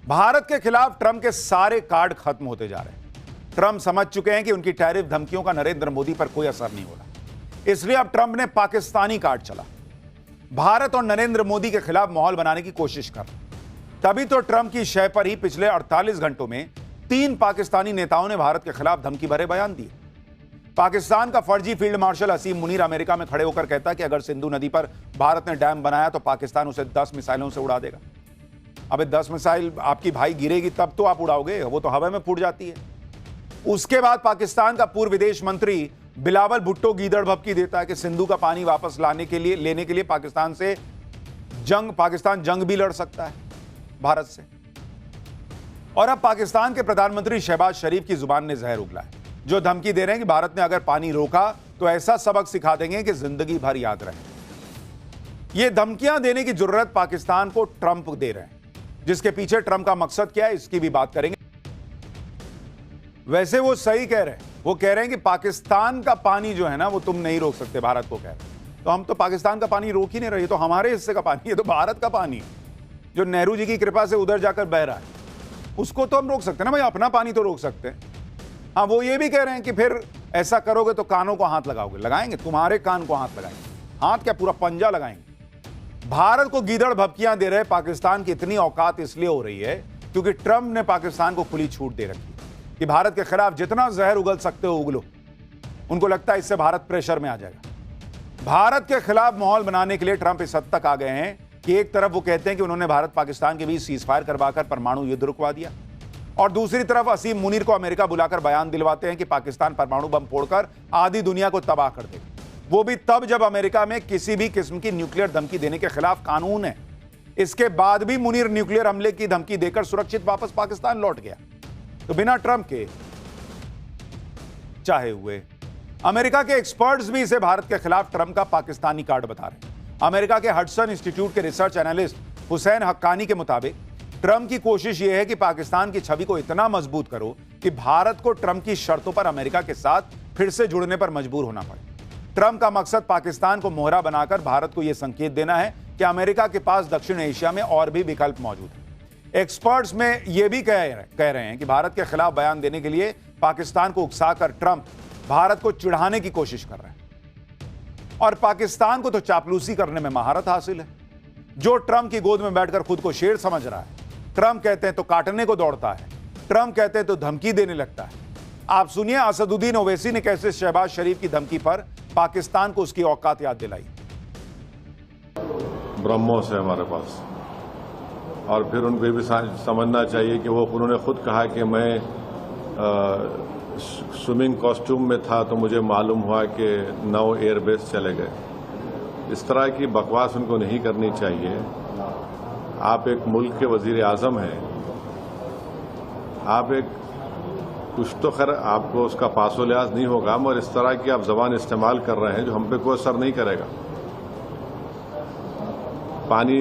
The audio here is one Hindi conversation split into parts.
भारत के खिलाफ ट्रंप के सारे कार्ड खत्म होते जा रहे हैं। ट्रंप समझ चुके हैं कि उनकी टैरिफ धमकियों का नरेंद्र मोदी पर कोई असर नहीं हो रहा, इसलिए अब ट्रंप ने पाकिस्तानी कार्ड चला, भारत और नरेंद्र मोदी के खिलाफ माहौल बनाने की कोशिश कर। तभी तो ट्रंप की शय पर ही पिछले 48 घंटों में 3 पाकिस्तानी नेताओं ने भारत के खिलाफ धमकी भरे बयान दिए। पाकिस्तान का फर्जी फील्ड मार्शल असीम मुनीर अमेरिका में खड़े होकर कहता है कि अगर सिंधु नदी पर भारत ने डैम बनाया तो पाकिस्तान उसे 10 मिसाइलों से उड़ा देगा। अबे 10 मिसाइल आपकी भाई गिरेगी तब तो आप उड़ाओगे, वो तो हवा में फूट जाती है। उसके बाद पाकिस्तान का पूर्व विदेश मंत्री बिलावल भुट्टो गीदड़ भपकी देता है कि सिंधु का पानी वापस लेने के लिए पाकिस्तान जंग भी लड़ सकता है भारत से। और अब पाकिस्तान के प्रधानमंत्री शहबाज शरीफ की जुबान ने जहर उगला है, जो धमकी दे रहे हैं कि भारत ने अगर पानी रोका तो ऐसा सबक सिखा देंगे कि जिंदगी भर याद रहे। ये धमकियां देने की जरूरत पाकिस्तान को ट्रंप दे रहे हैं, जिसके पीछे ट्रंप का मकसद क्या है इसकी भी बात करेंगे। वैसे वो सही कह रहे हैं, वो कह रहे हैं कि पाकिस्तान का पानी जो है ना वो तुम नहीं रोक सकते, भारत को कह रहे हैं। तो हम तो पाकिस्तान का पानी रोक ही नहीं रहे, तो हमारे हिस्से का पानी है, तो भारत का पानी है जो नेहरू जी की कृपा से उधर जाकर बह रहा है, उसको तो हम रोक सकते हैं ना भाई, अपना पानी तो रोक सकते हैं। हाँ, वो ये भी कह रहे हैं कि फिर ऐसा करोगे तो कानों को हाथ लगाओगे। लगाएंगे, तुम्हारे कान को हाथ लगाएंगे, हाथ क्या पूरा पंजा लगाएंगे। भारत को गीदड़ भपकियां दे रहे पाकिस्तान की इतनी औकात इसलिए हो रही है क्योंकि ट्रंप ने पाकिस्तान को खुली छूट दे रखी कि भारत के खिलाफ जितना जहर उगल सकते हो उगलो। उनको लगता है इससे भारत प्रेशर में आ जाएगा। भारत के खिलाफ माहौल बनाने के लिए ट्रंप इस हद तक आ गए हैं कि एक तरफ वो कहते हैं कि उन्होंने भारत पाकिस्तान के बीच सीजफायर करवाकर परमाणु युद्ध रुकवा दिया, और दूसरी तरफ असीम मुनीर को अमेरिका बुलाकर बयान दिलवाते हैं कि पाकिस्तान परमाणु बम फोड़कर आधी दुनिया को तबाह कर देगा, वो भी तब जब अमेरिका में किसी भी किस्म की न्यूक्लियर धमकी देने के खिलाफ कानून है। इसके बाद भी मुनीर न्यूक्लियर हमले की धमकी देकर सुरक्षित वापस पाकिस्तान लौट गया। तो बिना ट्रंप के चाहे हुए अमेरिका के एक्सपर्ट्स भी इसे भारत के खिलाफ ट्रंप का पाकिस्तानी कार्ड बता रहे हैं। अमेरिका के हडसन इंस्टीट्यूट के रिसर्च एनालिस्ट हुसैन हक्कानी के मुताबिक ट्रंप की कोशिश यह है कि पाकिस्तान की छवि को इतना मजबूत करो कि भारत को ट्रंप की शर्तों पर अमेरिका के साथ फिर से जुड़ने पर मजबूर होना पड़े। ट्रंप का मकसद पाकिस्तान को मोहरा बनाकर भारत को यह संकेत देना है कि अमेरिका के पास दक्षिण एशिया में और भी विकल्प मौजूद है। एक्सपर्ट्स में यह भी कह रहे हैं कि भारत के खिलाफ बयान देने के लिए पाकिस्तान को उकसाकर ट्रंप भारत को चिढ़ाने की कोशिश कर रहे हैं, और पाकिस्तान को तो चापलूसी करने में महारत हासिल है। जो ट्रंप की गोद में बैठकर खुद को शेर समझ रहा है, ट्रंप कहते हैं तो काटने को दौड़ता है, ट्रंप कहते हैं तो धमकी देने लगता है। आप सुनिए असदुद्दीन ओवैसी ने कैसे शहबाज शरीफ की धमकी पर पाकिस्तान को उसकी औकात याद दिलाई। ब्रह्मोस है हमारे पास, और फिर उनको भी समझना चाहिए कि उन्होंने खुद कहा कि मैं स्विमिंग कॉस्ट्यूम में था तो मुझे मालूम हुआ कि 9 एयरबेस चले गए। इस तरह की बकवास उनको नहीं करनी चाहिए। आप एक मुल्क के वजीर आजम हैं, आप एक कुछ तो खैर आपको उसका पासो लिहाज नहीं होगा, मगर इस तरह की आप जबान इस्तेमाल कर रहे हैं जो हम पे कोई असर नहीं करेगा। पानी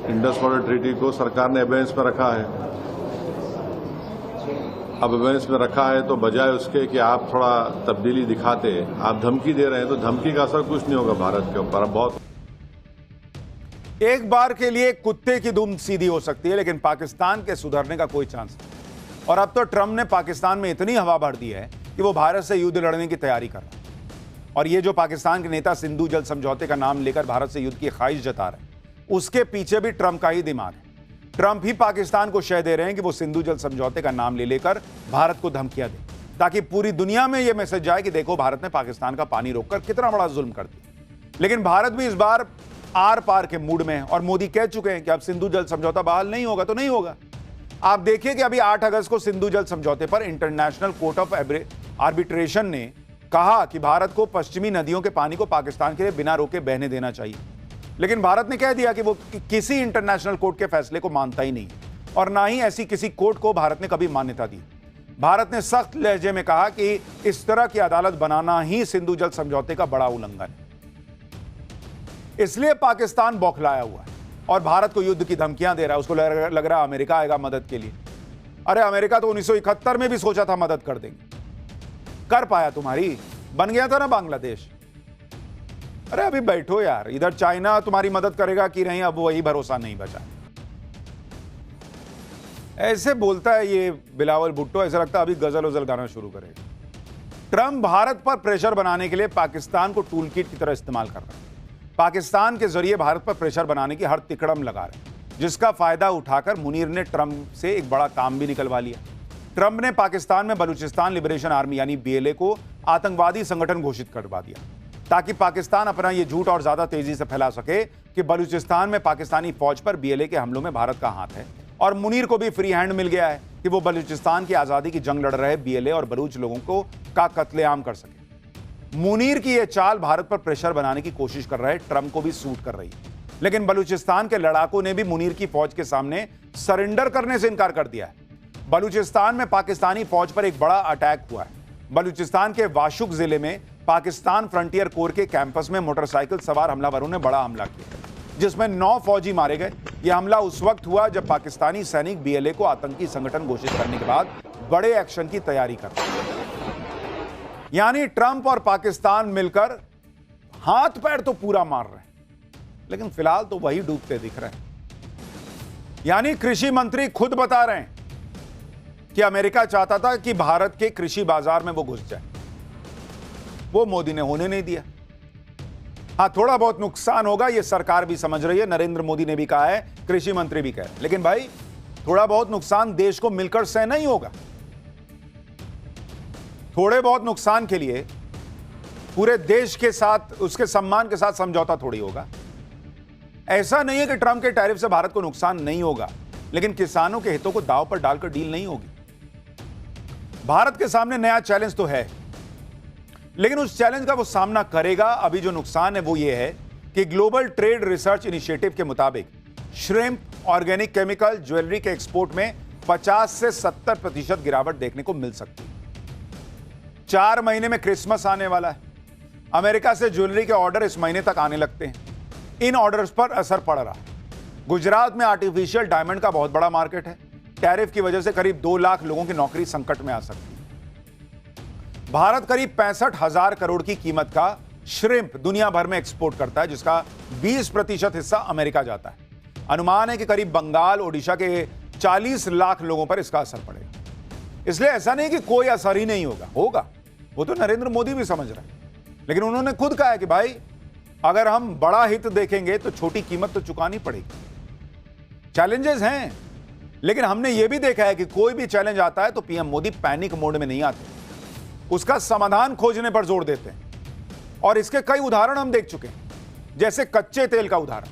इंडस वाटर ट्रीटी को सरकार ने एबेंस में रखा है। अब एबेंस में रखा है तो बजाय उसके कि आप थोड़ा तब्दीली दिखाते, आप धमकी दे रहे हैं, तो धमकी का असर कुछ नहीं होगा भारत के ऊपर। अब बहुत एक बार के लिए कुत्ते की दुम सीधी हो सकती है, लेकिन पाकिस्तान के सुधरने का कोई चांस नहीं। और अब तो ट्रंप ने पाकिस्तान में इतनी हवा भर दी है कि वो भारत से युद्ध लड़ने की तैयारी कर रहा है। और ये जो पाकिस्तान के नेता सिंधु जल समझौते का नाम लेकर भारत से युद्ध की ख्वाहिश जता रहे हैं, उसके पीछे भी ट्रंप का ही दिमाग है। ट्रंप ही पाकिस्तान को शय दे रहे हैं कि वो सिंधु जल समझौते का नाम ले लेकर भारत को धमकियां दे, ताकि पूरी दुनिया में यह मैसेज जाए कि देखो भारत ने पाकिस्तान का पानी रोककर कितना बड़ा जुल्म कर दिया। लेकिन भारत भी इस बार आर पार के मूड में है, और मोदी कह चुके हैं कि अब सिंधु जल समझौता बहाल नहीं होगा तो नहीं होगा। आप देखिए कि अभी 8 अगस्त को सिंधु जल समझौते पर इंटरनेशनल कोर्ट ऑफ आर्बिट्रेशन ने कहा कि भारत को पश्चिमी नदियों के पानी को पाकिस्तान के लिए बिना रोके बहने देना चाहिए। लेकिन भारत ने कह दिया कि वो किसी इंटरनेशनल कोर्ट के फैसले को मानता ही नहीं, और ना ही ऐसी किसी कोर्ट को भारत ने कभी मान्यता दी। भारत ने सख्त लहजे में कहा कि इस तरह की अदालत बनाना ही सिंधु जल समझौते का बड़ा उल्लंघन है। इसलिए पाकिस्तान बौखलाया हुआ है और भारत को युद्ध की धमकियां दे रहा है। उसको लग रहा है अमेरिका आएगा मदद के लिए। अरे अमेरिका तो 1971 में भी सोचा था मदद कर देंगे, कर पाया तुम्हारी? बन गया था ना बांग्लादेश। अरे अभी बैठो यार, इधर चाइना तुम्हारी मदद करेगा कि नहीं, अब वही भरोसा नहीं बचा। ऐसे बोलता है ये बिलावल भुट्टो, ऐसा लगता है अभी गजल वजल गाना शुरू करेगा। ट्रंप भारत पर प्रेशर बनाने के लिए पाकिस्तान को टूल किट की तरह इस्तेमाल कर रहा है। पाकिस्तान के जरिए भारत पर प्रेशर बनाने की हर तिकड़म लगा रहे हैं, जिसका फायदा उठाकर मुनीर ने ट्रंप से एक बड़ा काम भी निकलवा लिया। ट्रंप ने पाकिस्तान में बलूचिस्तान लिबरेशन आर्मी यानी BLA को आतंकवादी संगठन घोषित करवा दिया, ताकि पाकिस्तान अपना यह झूठ और ज्यादा तेजी से फैला सके कि बलूचिस्तान में पाकिस्तानी फौज पर BLA के हमलों में भारत का हाथ है। और मुनीर को भी फ्री हैंड मिल गया है कि वो बलूचिस्तान की आजादी की जंग लड़ रहे BLA और बलूच लोगों को का कत्लेआम कर सके। मुनीर की यह चाल भारत पर प्रेशर बनाने की कोशिश कर रहे ट्रंप को भी सूट कर रही है, लेकिन बलूचिस्तान के लड़ाकों ने भी मुनीर की फौज के सामने सरेंडर करने से इनकार कर दिया है। बलूचिस्तान में पाकिस्तानी फौज पर एक बड़ा अटैक हुआ है। बलूचिस्तान के वाशुक जिले में पाकिस्तान फ्रंटियर कोर के कैंपस में मोटरसाइकिल सवार हमलावरों ने बड़ा हमला किया, जिसमें 9 फौजी मारे गए। यह हमला उस वक्त हुआ जब पाकिस्तानी सैनिक BLA को आतंकी संगठन घोषित करने के बाद बड़े एक्शन की तैयारी कर रहे हैं। यानी ट्रंप और पाकिस्तान मिलकर हाथ पैर तो पूरा मार रहे हैं, लेकिन फिलहाल तो वही डूबते दिख रहे हैं। यानी कृषि मंत्री खुद बता रहे हैं कि अमेरिका चाहता था कि भारत के कृषि बाजार में वो घुस जाए, वो मोदी ने होने नहीं दिया। हाँ, थोड़ा बहुत नुकसान होगा, ये सरकार भी समझ रही है, नरेंद्र मोदी ने भी कहा है, कृषि मंत्री भी कह रहे हैं, लेकिन भाई थोड़ा बहुत नुकसान देश को मिलकर सहना ही होगा। थोड़े बहुत नुकसान के लिए पूरे देश के साथ, उसके सम्मान के साथ समझौता थोड़ी होगा। ऐसा नहीं है कि ट्रंप के टैरिफ से भारत को नुकसान नहीं होगा, लेकिन किसानों के हितों को दांव पर डालकर डील नहीं होगी। भारत के सामने नया चैलेंज तो है, लेकिन उस चैलेंज का वो सामना करेगा। अभी जो नुकसान है वो ये है कि ग्लोबल ट्रेड रिसर्च इनिशिएटिव के मुताबिक श्रिम्प, ऑर्गेनिक केमिकल, ज्वेलरी के एक्सपोर्ट में 50 से 70% गिरावट देखने को मिल सकती है। 4 महीने में क्रिसमस आने वाला है। अमेरिका से ज्वेलरी के ऑर्डर इस महीने तक आने लगते हैं। इन ऑर्डर्स पर असर पड़ रहा है। गुजरात में आर्टिफिशियल डायमंड का बहुत बड़ा मार्केट है। टैरिफ की वजह से करीब 2 लाख लोगों की नौकरी संकट में आ सकती है। भारत करीब 65,000 करोड़ की कीमत का श्रिम्प दुनिया भर में एक्सपोर्ट करता है, जिसका 20% हिस्सा अमेरिका जाता है। अनुमान है कि करीब बंगाल, ओडिशा के 40 लाख लोगों पर इसका असर पड़ेगा। इसलिए ऐसा नहीं कि कोई असर ही नहीं होगा, वो तो नरेंद्र मोदी भी समझ रहे हैं, लेकिन उन्होंने खुद कहा है कि भाई अगर हम बड़ा हित देखेंगे तो छोटी कीमत तो चुकानी पड़ेगी। चैलेंजेस हैं, लेकिन हमने यह भी देखा है कि कोई भी चैलेंज आता है तो पीएम मोदी पैनिक मोड में नहीं आते, उसका समाधान खोजने पर जोर देते हैं। और इसके कई उदाहरण हम देख चुके हैं, जैसे कच्चे तेल का उदाहरण।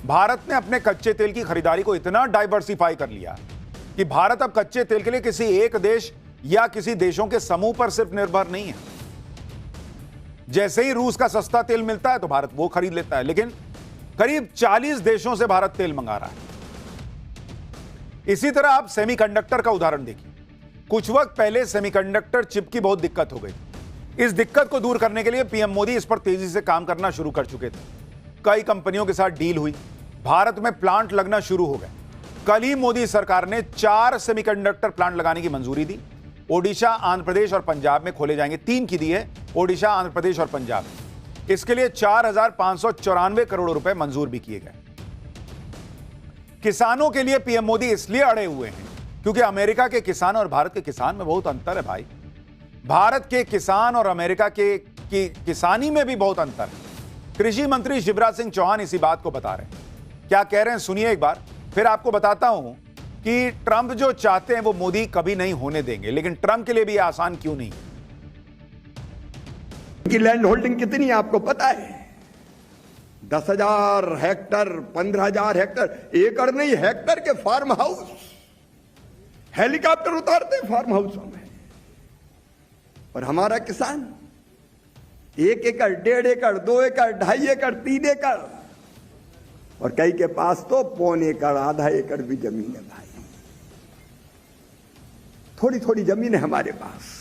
भारत ने अपने कच्चे तेल की खरीदारी को इतना डाइवर्सिफाई कर लिया कि भारत अब कच्चे तेल के लिए किसी एक देश या किसी देशों के समूह पर सिर्फ निर्भर नहीं है। जैसे ही रूस का सस्ता तेल मिलता है तो भारत वो खरीद लेता है, लेकिन करीब 40 देशों से भारत तेल मंगा रहा है। इसी तरह आप सेमीकंडक्टर का उदाहरण देखिए। कुछ वक्त पहले सेमीकंडक्टर चिप की बहुत दिक्कत हो गई। इस दिक्कत को दूर करने के लिए पीएम मोदी इस पर तेजी से काम करना शुरू कर चुके थे। कई कंपनियों के साथ डील हुई, भारत में प्लांट लगना शुरू हो गए। कल ही मोदी सरकार ने 4 सेमीकंडक्टर प्लांट लगाने की मंजूरी दी। ओडिशा, आंध्र प्रदेश और पंजाब में खोले जाएंगे। 3 की दी है, ओडिशा, आंध्र प्रदेश और पंजाब। इसके लिए 4,594 करोड़ रुपए मंजूर भी किए गए। किसानों के लिए पीएम मोदी इसलिए अड़े हुए हैं क्योंकि अमेरिका के किसान और भारत के किसान में बहुत अंतर है भाई। भारत के किसान और अमेरिका के किसानी में भी बहुत अंतर है। कृषि मंत्री शिवराज सिंह चौहान इसी बात को बता रहे हैं। क्या कह रहे हैं सुनिए एक बार, फिर आपको बताता हूं कि ट्रंप जो चाहते हैं वो मोदी कभी नहीं होने देंगे, लेकिन ट्रंप के लिए भी आसान क्यों नहीं। की लैंड होल्डिंग कितनी है आपको पता है? 10,000 हेक्टर, 15,000 हेक्टर, एकड़ नहीं हेक्टर के फार्म हाउस, हेलीकॉप्टर उतारते फार्म हाउसों में। और हमारा किसान 1 एकड़, 1.5 एकड़, 2 एकड़, 2.5 एकड़, 3 एकड़, और कई के पास तो 1.25 एकड़, आधा एकड़ भी जमीन है भाई। थोड़ी थोड़ी जमीन है हमारे पास।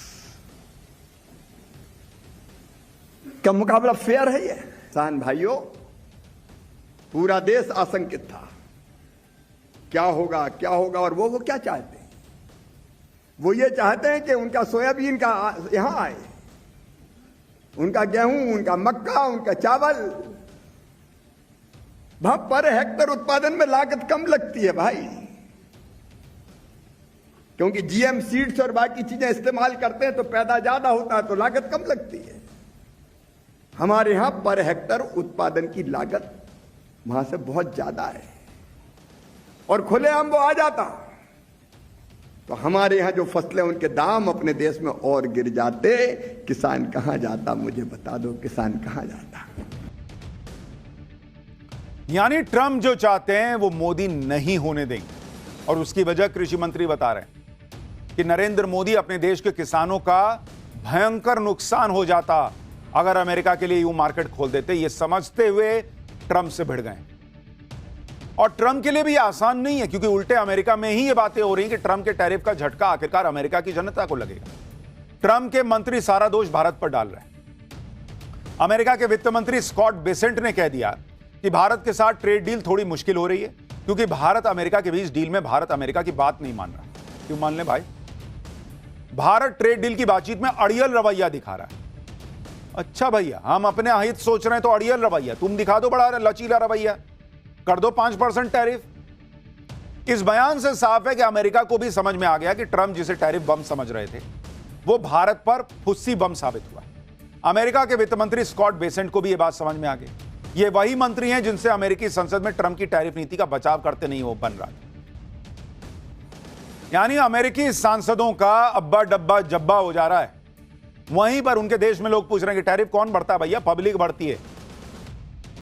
क्या मुकाबला फेयर है ये? किसान भाइयों, पूरा देश आशंकित था, क्या होगा क्या होगा। और वो क्या चाहते हैं? वो ये चाहते हैं कि उनका सोयाबीन का यहां आए, उनका गेहूं, उनका मक्का, उनका चावल। वहां पर हेक्टर उत्पादन में लागत कम लगती है भाई। क्योंकि जीएम सीड्स और बाकी चीजें इस्तेमाल करते हैं तो पैदा ज्यादा होता है, तो लागत कम लगती है। हमारे यहां पर हेक्टर उत्पादन की लागत वहां से बहुत ज्यादा है, और खुलेआम वो आ जाता तो हमारे यहां जो फसलें उनके दाम अपने देश में और गिर जाते। किसान कहां जाता, मुझे बता दो, किसान कहां जाता? यानी ट्रंप जो चाहते हैं वो मोदी नहीं होने देंगे, और उसकी वजह कृषि मंत्री बता रहे हैं कि नरेंद्र मोदी अपने देश के किसानों का भयंकर नुकसान हो जाता अगर अमेरिका के लिए यूं मार्केट खोल देते। ये समझते हुए ट्रंप से भिड़ गए, और ट्रंप के लिए भी आसान नहीं है, क्योंकि उल्टे अमेरिका में ही ये बातें हो रही हैं कि ट्रंप के टैरिफ का झटका आखिरकार अमेरिका की जनता को लगेगा। ट्रंप के मंत्री सारा दोष भारत पर डाल रहे हैं। अमेरिका के वित्त मंत्री स्कॉट बेसेंट ने कह दिया कि भारत के साथ ट्रेड डील थोड़ी मुश्किल हो रही है, क्योंकि भारत अमेरिका के बीच डील में भारत अमेरिका की बात नहीं मान रहा। क्यों मान ले भाई? भारत ट्रेड डील की बातचीत में अड़ियल रवैया दिखा रहा है। अच्छा भैया, हम अपने हित सोच रहे हैं तो अड़ियल रवैया, तुम दिखा दो बड़ा लचीला रवैया, कर दो 5% टैरिफ। इस बयान से साफ है कि अमेरिका को भी समझ में आ गया कि ट्रंप जिसे टैरिफ बम समझ रहे थे वो भारत पर फुस्सी बम साबित हुआ। अमेरिका के वित्त मंत्री स्कॉट बेसेंट को भी यह बात समझ में आ गई। ये वही मंत्री हैं जिनसे अमेरिकी संसद में ट्रंप की टैरिफ नीति का बचाव करते नहीं वो बन रहा। यानी अमेरिकी सांसदों का अब्बा डब्बा जब्बा हो जा रहा है। वहीं पर उनके देश में लोग पूछ रहे हैं कि टैरिफ कौन बढ़ता है भैया? पब्लिक बढ़ती है।